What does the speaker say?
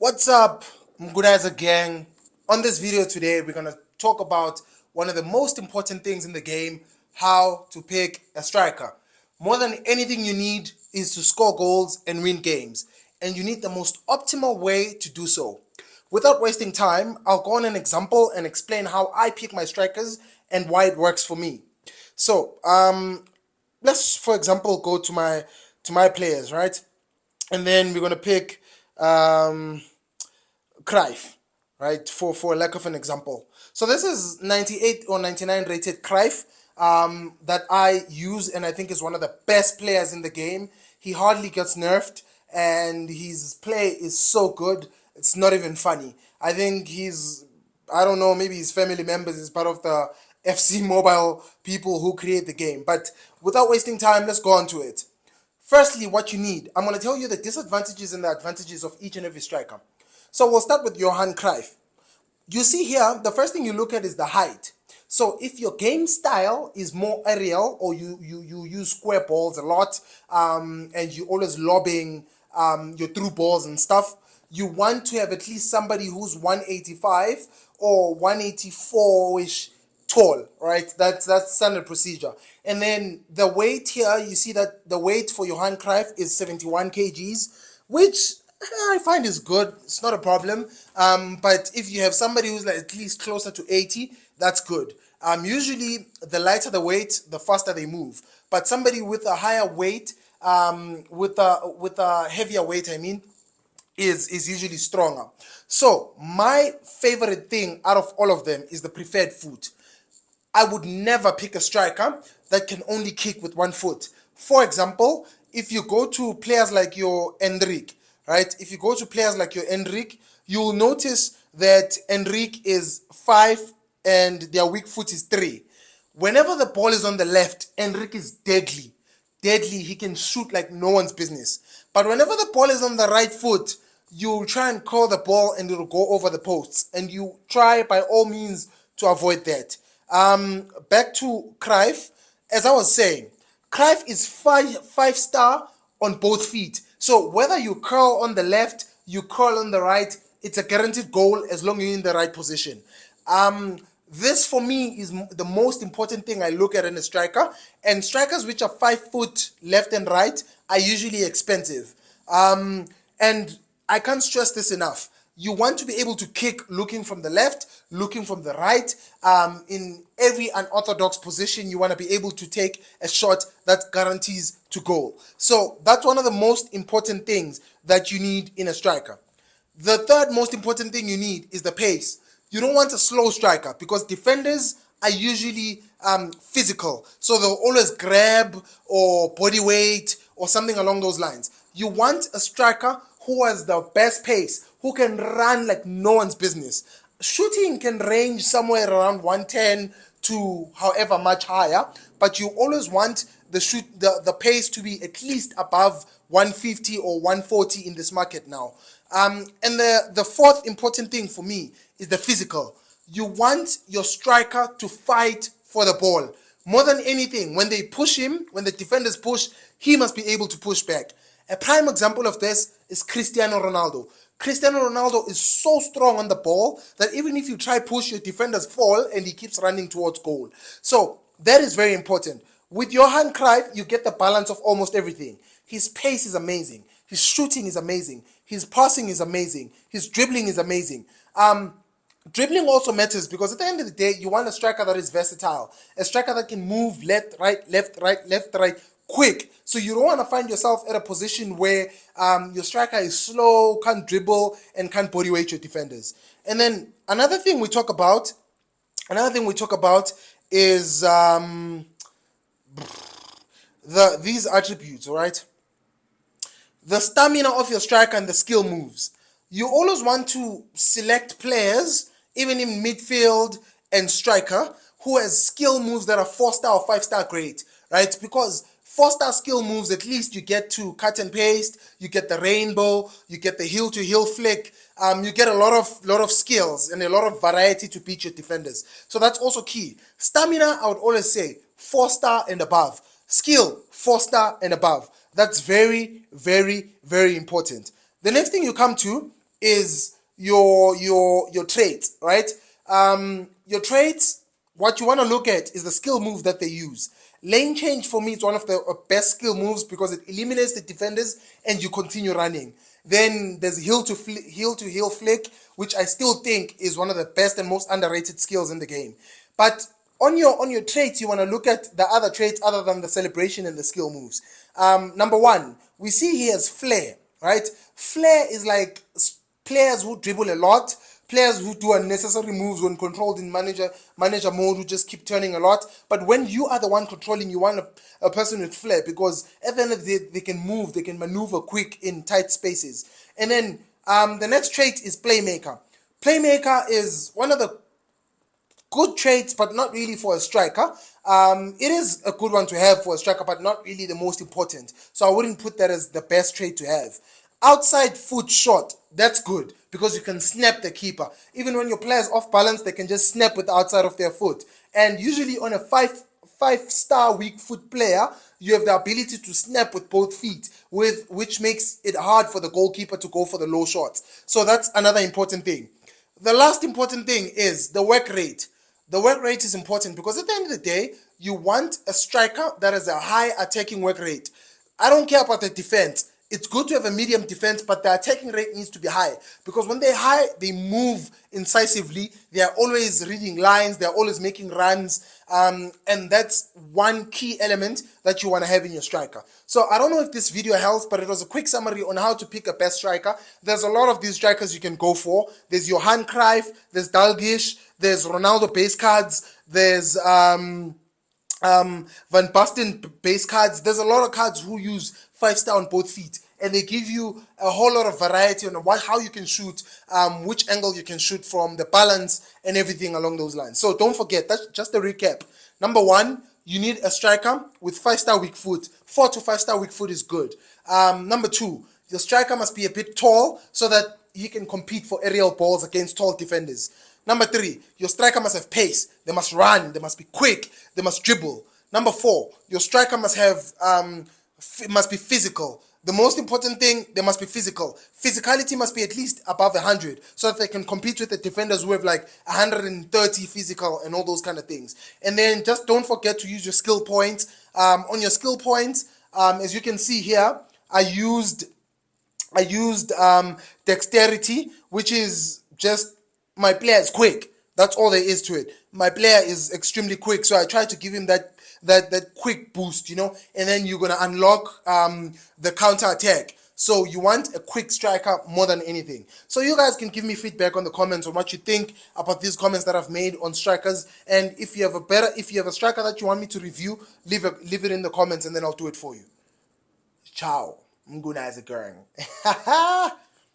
What's up, Mgunaza gang? On this video today, we're going to talk about one of the most important things in the game, how to pick a striker. More than anything you need is to score goals and win games, and you need the most optimal way to do so. Without wasting time, I'll go on an example and explain how I pick my strikers and why it works for me. So, let's, for example, go to my players, right? And then we're going to pick Cruyff, right, for lack of an example. So this is 98 or 99 rated Cruyff that I use, and I think is one of the best players in the game. He hardly gets nerfed, and his play is so good, it's not even funny. I think I don't know, maybe his family members is part of the FC Mobile people who create the game. But without wasting time, let's go on to it. Firstly, what you need, I'm going to tell you the disadvantages and the advantages of each and every striker. So we'll start with Johan Cruyff. You see here, the first thing you look at is the height. So if your game style is more aerial, or you use square balls a lot, and you always lobbing your through balls and stuff, you want to have at least somebody who's 185 or 184-ish tall, right? That's standard procedure. And then the weight here, you see that the weight for Johan Cruyff is 71 kgs, which I find is good. It's not a problem. But if you have somebody who's like at least closer to 80, that's good. Usually the lighter the weight, the faster they move. But somebody with a higher weight, with a heavier weight, I mean, is usually stronger. So my favorite thing out of all of them is the preferred foot. I would never pick a striker that can only kick with one foot. For example, if you go to players like your Enrique, right? If you go to players like your Enrique, you'll notice that Enrique is 5 and their weak foot is 3. Whenever the ball is on the left, Enrique is deadly. Deadly, he can shoot like no one's business. But whenever the ball is on the right foot, you try and curl the ball and it'll go over the posts. And you try by all means to avoid that. Back to Cruyff, as I was saying, Cruyff is five star on both feet. So whether you curl on the left, you curl on the right, it's a guaranteed goal as long as you're in the right position. This for me is the most important thing I look at in a striker. And strikers which are 5 foot left and right are usually expensive. And I can't stress this enough. You want to be able to kick looking from the left, looking from the right. In every unorthodox position, you want to be able to take a shot that guarantees to goal. So that's one of the most important things that you need in a striker. The third most important thing you need is the pace. You don't want a slow striker because defenders are usually physical. So they'll always grab or body weight or something along those lines. You want a striker who has the best pace, who can run like no one's business. Shooting can range somewhere around 110 to however much higher, but you always want the pace to be at least above 150 or 140 in this market now. And the fourth important thing for me is the physical. You want your striker to fight for the ball. More than anything, when they push him, when the defenders push, he must be able to push back. A prime example of this is Cristiano Ronaldo. Cristiano Ronaldo is so strong on the ball that even if you try push, your defenders fall and he keeps running towards goal. So that is very important. With Johan Cruyff, you get the balance of almost everything. His pace is amazing. His shooting is amazing. His passing is amazing. His dribbling is amazing. Dribbling also matters because at the end of the day, you want a striker that is versatile. A striker that can move left, right, quick. So you don't want to find yourself at a position where your striker is slow, can't dribble, and can't body weight your defenders. And then another thing we talk about is these attributes, all right? The stamina of your striker and the skill moves. You always want to select players, even in midfield and striker, who has skill moves that are 4-star or 5-star grade, right? Because 4-star skill moves, at least you get to cut and paste, you get the rainbow, you get the heel to heel flick, you get a lot of skills and a lot of variety to beat your defenders. So that's also key. Stamina, I would always say 4-star and above. Skill, 4-star and above. That's very, very, very important. The next thing you come to is your traits, right? Your traits, what you want to look at is the skill move that they use. Lane change for me is one of the best skill moves because it eliminates the defenders and you continue running. Then there's heel to heel flick, which I still think is one of the best and most underrated skills in the game. But on your traits, you want to look at the other traits other than the celebration and the skill moves. Number one, we see he has flair, right? Flair is like players who dribble a lot, players who do unnecessary moves when controlled in manager mode, who just keep turning a lot. But when you are the one controlling, you want a person with flair, because at the end of the day, they can move, they can maneuver quick in tight spaces. And then the next trait is playmaker. Playmaker is one of the good traits, but not really for a striker. It is a good one to have for a striker, but not really the most important. So I wouldn't put that as the best trait to have. Outside foot shot, that's good because you can snap the keeper. Even when your player's off balance, they can just snap with the outside of their foot. And usually on a five-star weak foot player, you have the ability to snap with both feet, which makes it hard for the goalkeeper to go for the low shots. So that's another important thing. The last important thing is the work rate. The work rate is important because at the end of the day, you want a striker that has a high attacking work rate. I don't care about the defense. It's good to have a medium defense, but the attacking rate needs to be high, because when they're high, they move incisively. They are always reading lines. They're always making runs. And that's one key element that you want to have in your striker. So I don't know if this video helps, but it was a quick summary on how to pick a best striker. There's a lot of these strikers you can go for. There's Johan Cruyff, there's Dalgish, there's Ronaldo base cards, there's Van Basten base cards. There's a lot of cards who use 5-star on both feet, and they give you a whole lot of variety on how you can shoot, which angle you can shoot from, the balance, and everything along those lines. So don't forget, that's just a recap. Number one, you need a striker with 5-star weak foot. 4 to 5-star weak foot is good. Number two, your striker must be a bit tall so that he can compete for aerial balls against tall defenders. Number three, your striker must have pace. They must run. They must be quick. They must dribble. Number four, your striker must have must be physical. The most important thing, they must be physical. Physicality must be at least above 100 so that they can compete with the defenders who have like 130 physical and all those kind of things. And then just don't forget to use your skill points. On your skill points, as you can see here, I used dexterity, which is just my player is quick. That's all there is to it. My player is extremely quick, so I try to give him that quick boost, and then you're gonna unlock the counter attack. So you want a quick striker more than anything. So you guys can give me feedback on the comments on what you think about these comments that I've made on strikers. And if you have a striker that you want me to review, leave it in the comments, and then I'll do it for you. Ciao. Mnguni is a gang.